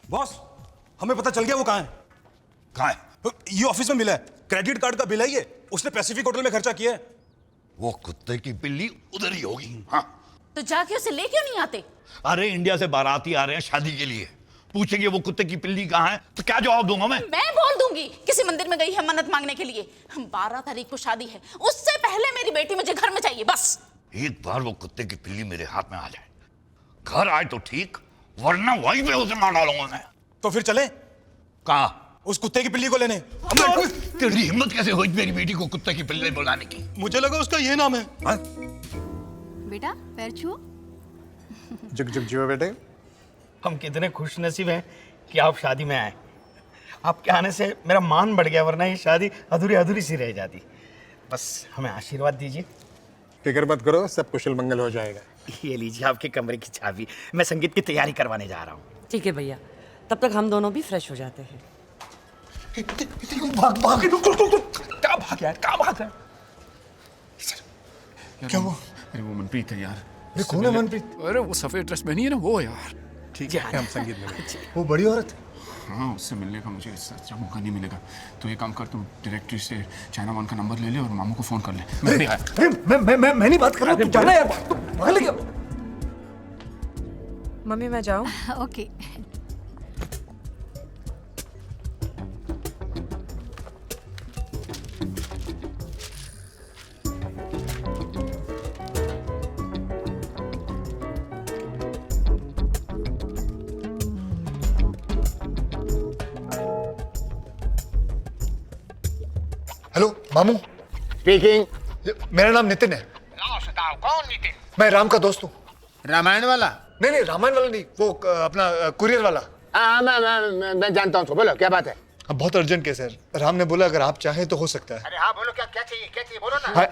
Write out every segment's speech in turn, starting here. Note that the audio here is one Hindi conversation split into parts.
बॉस, हमें पता चल गया वो कहाँ है। कहाँ है? ये ऑफिस में मिला है। क्रेडिट कार्ड का बिल है ये, उसने पैसिफिक होटल में खर्चा किया है। वो कुत्ते की बिल्ली उधर ही होगी। हाँ, तो जाके उसे ले क्यों नहीं आते? अरे इंडिया से बाराती आ रहे हैं शादी के लिए, पूछेंगे वो कुत्ते की पिल्ली कहाँ है तो क्या जवाब दूंगा मैं बोल दूंगी किसी मंदिर में गई है मन्नत मांगने के लिए। 12 तारीख को शादी है, उससे पहले मेरी बेटी मुझे घर में चाहिए बस। एक बार वो कुत्ते की पिल्ली मेरे हाथ में आ जाए, घर आए तो ठीक, वरना वहीं पे उसे मार डालूंगा मैं। तो फिर चले कहाँ? उस कुत्ते की पिल्ली को लेने। तेरी हिम्मत कैसे हुई मेरी बेटी को कुत्ते की पिल्ली बुलाने की? मुझे लगा उसका ये नाम है। हाँ? बेटा पैर छुओ। जुग जुग जियो बेटे। हम कितने खुश नसीब हैं कि आप शादी में आए। आपके आने से मेरा मान बढ़ गया, वरना ये शादी अधूरी अधूरी सी रह जाती। बस हमें आशीर्वाद दीजिए। फिक्र मत करो, सब कुशल मंगल हो जाएगा। ये लीजिए आपके कमरे की चाबी, मैं संगीत की तैयारी करवाने जा रहा हूँ। ठीक है भैया, तब तक हम दोनों भी फ्रेश हो जाते हैं। भाग भाग क्या भाग यार, क्या भाग है? क्या वो? अरे वो मनप्रीत है यार। अरे कौन है मनप्रीत? अरे वो सफेद ड्रेस पहनी है ना, वो यार। ठीक है, हम संगीत में वो बड़ी औरत है। हाँ, उससे मिलने का मुझे इससे अच्छा मौका नहीं मिलेगा। तो ये काम कर, तुम डायरेक्टरी से चाइना वन का नंबर ले ले और मामू को फोन कर ले। मैं भी आया। मैं नहीं बात कर रहा हूँ, जाना यार, भाग ले। मम्मी मैं जाऊँ? ओके। हेलो मामू। स्पीकिंग। मेरा नाम नितिन है। कौन नितिन? मैं राम का दोस्त हूँ। रामायण वाला? नहीं नहीं, रामायण वाला नहीं, वो अपना कुरियर वाला। हाँ, मैं जानता हूँ उसको। बोलो क्या बात है? अब बहुत अर्जेंट केस है, राम ने बोला अगर आप चाहें तो हो सकता है। अरे हाँ बोलो, क्या क्या चाहिए, क्या चाहिए बोलो ना। हाँ,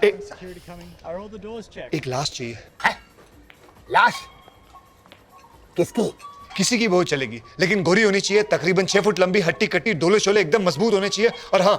एक लाश चाहिए। है? लाश? किसकी? किसी की बहुत चलेगी, लेकिन गोरी होनी चाहिए, तकरीबन 6 फुट लंबी, हट्टी कट्टी, डोले शोले एकदम मजबूत होने चाहिए। और हाँ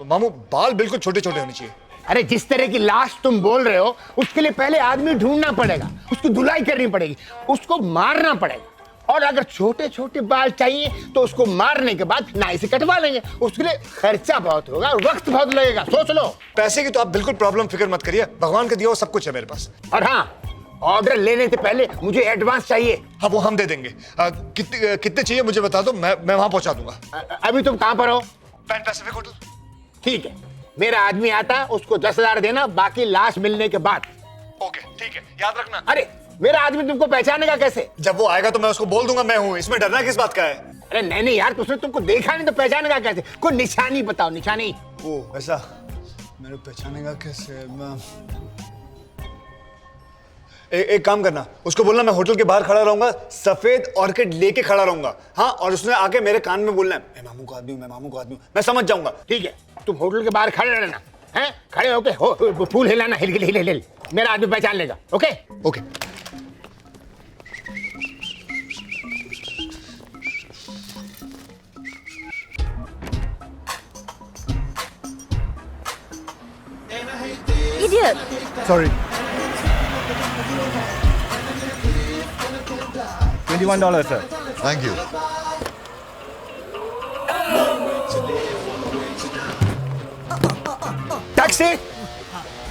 मामू, बाल बिल्कुल छोटे छोटे होने चाहिए। अरे जिस तरह की लाश तुम बोल रहे हो, उसके लिए पहले आदमी ढूंढना पड़ेगा, उसकी धुलाई करनी पड़ेगी, उसको मारना पड़ेगा। और अगर छोटे छोटे बाल चाहिए तो उसको मारने के बाद नाई से कटवा लेंगे। उसके लिए खर्चा बहुत होगा और वक्त बहुत लगेगा, सोच लो। पैसे की तो आप बिल्कुल प्रॉब्लम फिक्र मत करिए, भगवान का दिया हुआ सब कुछ है मेरे पास। और हाँ, ऑर्डर लेने से पहले मुझे एडवांस चाहिए। हाँ वो हम दे देंगे। कितने चाहिए मुझे बता दो, मैं वहां पहुंचा दूंगा। अभी तुम कहाँ पर हो? Pan Pacific hotel. ठीक है, मेरा आदमी आता, उसको 10,000 देना, बाकी लाश मिलने के बाद। ओके ठीक है, याद रखना। अरे मेरा आदमी तुमको पहचानेगा कैसे? जब वो आएगा तो मैं उसको बोल दूंगा मैं हूँ, इसमें डरना किस बात का है? अरे नहीं नहीं यार, उसने तुमको देखा नहीं तो पहचानेगा कैसे? कोई निशानी बताओ, निशानी। ओ ऐसा, मेरे पहचानेगा कैसे? एक काम करना, उसको बोलना मैं होटल के बाहर खड़ा रहूंगा, सफेद ऑर्किड लेके खड़ा रहूंगा। हाँ, और उसने आके मेरे कान में बोलना है, मैं मामू का आदमी हूँ, मैं मामू का आदमी हूँ। मैं समझ जाऊंगा। ठीक है, तुम होटल के बाहर खड़े रहना, हैं? खड़े होके फूल हिलाना, हिल हिल हिल हिल। मेरा आदमी पहचान लेगा। Okay okay. Idiot! Sorry. $21 sir. Thank you. Taxi.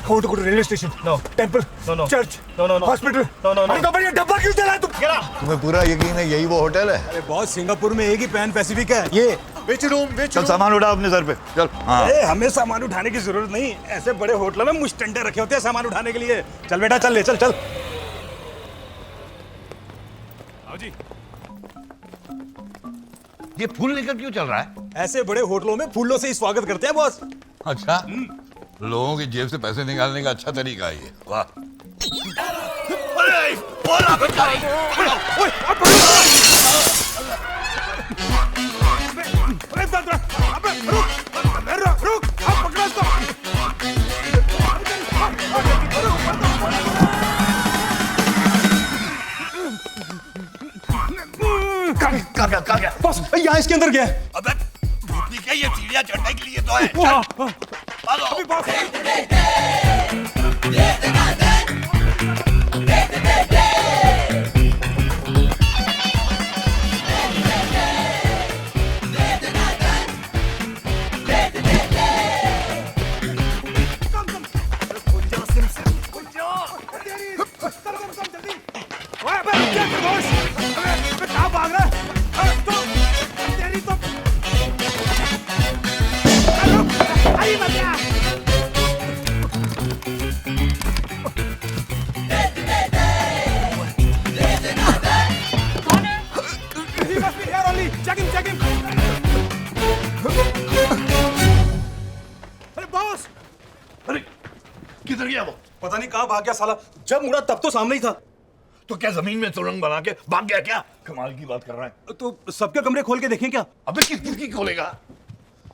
Go to railway station. No. Temple. No. Church. No. Hospital. No. अरे कब ये डब्बा क्यों चला तुम? तुम्हें पूरा यकीन है यही वो होटल है? अरे बॉस, सिंगापुर में एक ही पैन पैसिफिक है ये। Which room? चल सामान उठा अपने सर पे, चल। हाँ। अरे हमें सामान उठाने की जरूरत नहीं, ऐसे बड़े होटलों में मुस्टंडे रखे होते हैं सामान उठाने के लिए। चल बेटा चल, ले चल चल। आओ जी। ये फूल लेकर क्यों चल रहा है? ऐसे बड़े होटलों में फूलों से ही स्वागत करते हैं बॉस। अच्छा, लोगों की जेब से पैसे निकालने का अच्छा तरीका है ये। वाह। बॉस यहाँ इसके अंदर क्या है? अबे भूतनी क्या, ये सीढ़ियाँ चढ़ने के लिए तो है। अभी बॉस। check him. अरे बॉस, अरे किधर गया वो? पता नहीं कहाँ भाग गया साला। जब मुड़ा तब तो सामने ही था। तो क्या जमीन में सुरंग बना के भाग गया क्या? कमाल की बात कर रहा है। तो सबके कमरे खोल के देखें क्या? अबे किसकी खोलेगा?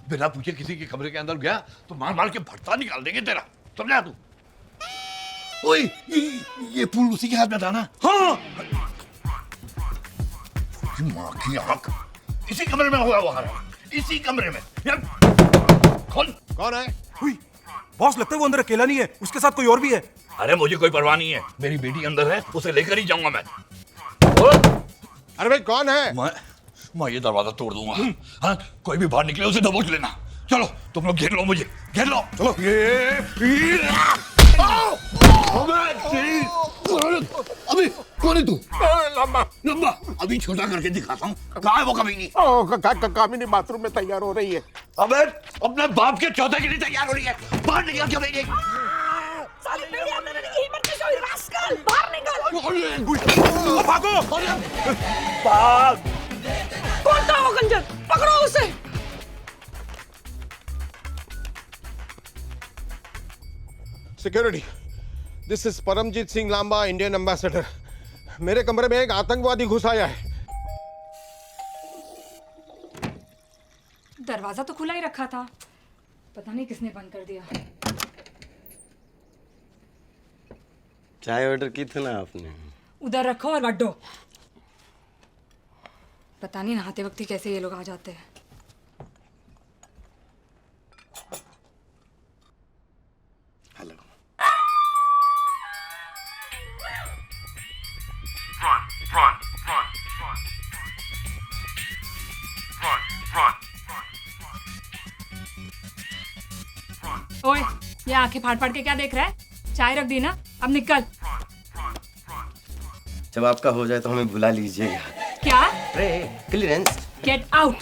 बिना पूछे किसी के कमरे के अंदर गया तो मार मार के भट्टा निकाल देंगे तेरा, समझा तू? ओए, ये फूल उसी के हाथ में था ना? हाँ। माँ की आंख, इसी कमरे में होगा वो हरा, इसी कमरे में। यार, खोल। कौन है? हुई। बॉस लगता है वो अंदर अकेला नहीं है, उसके साथ कोई और भी है। अरे मुझे कोई परवाह नहीं है, मेरी बेटी अंदर है, उसे लेकर ही जाऊंगा मैं। अरे भाई कौन है? मैं ये दरवाजा तोड़ दूंगा। हाँ, कोई भी बाहर निकले उसे दबोच लेना। चलो तुम लोग घेर लो मुझे, घेर लो। चलो। अभी कौन है तू? लम्बा। लंबा, अभी छोटा करके दिखाता हूँ। कहाँ है वो कमीनी? कामिनी बाथरूम में तैयार हो रही है। अबे अपने बाप के चौथे के लिए तैयार हो रही है, बाहर निकल क्यों नहीं? बाहर निकल। भागो। भाग। कौन था वो कंजर? पकड़ो उसे। Security, this is Paramjeet Singh Lamba, Indian ambassador. मेरे कमरे में एक आतंकवादी घुस आया है। दरवाजा तो खुला ही रखा था, पता नहीं किसने बंद कर दिया। चाय ऑर्डर की थी ना आपने? उधर रखो और वड्डो। पता नहीं नहाते वक्त ही कैसे ये लोग आ जाते हैं। हेलो। ओए, ये आंखें फाड़ फाड़ के क्या देख रहा है? चाय रख दी ना, अब निकल। जब आपका हो जाए तो हमें बुला लीजिएगा। क्या? अरे क्लियरेंस। Get out.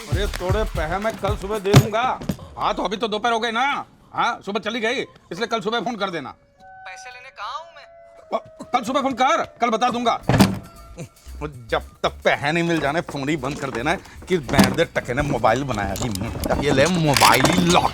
अरे थोड़े पैसे मैं कल सुबह दे दूंगा। हाँ तो अभी तो दोपहर हो गई ना। हाँ सुबह चली गई, इसलिए कल सुबह फोन कर देना। पैसे लेने कहाँ हूँ मैं? कल सुबह फोन कर, कल बता दूंगा। जब तक पैसे नहीं मिल जाने फोन ही बंद कर देना है कि बैंड दे टके ने मोबाइल बनाया जी। ये ले मोबाइल लॉक।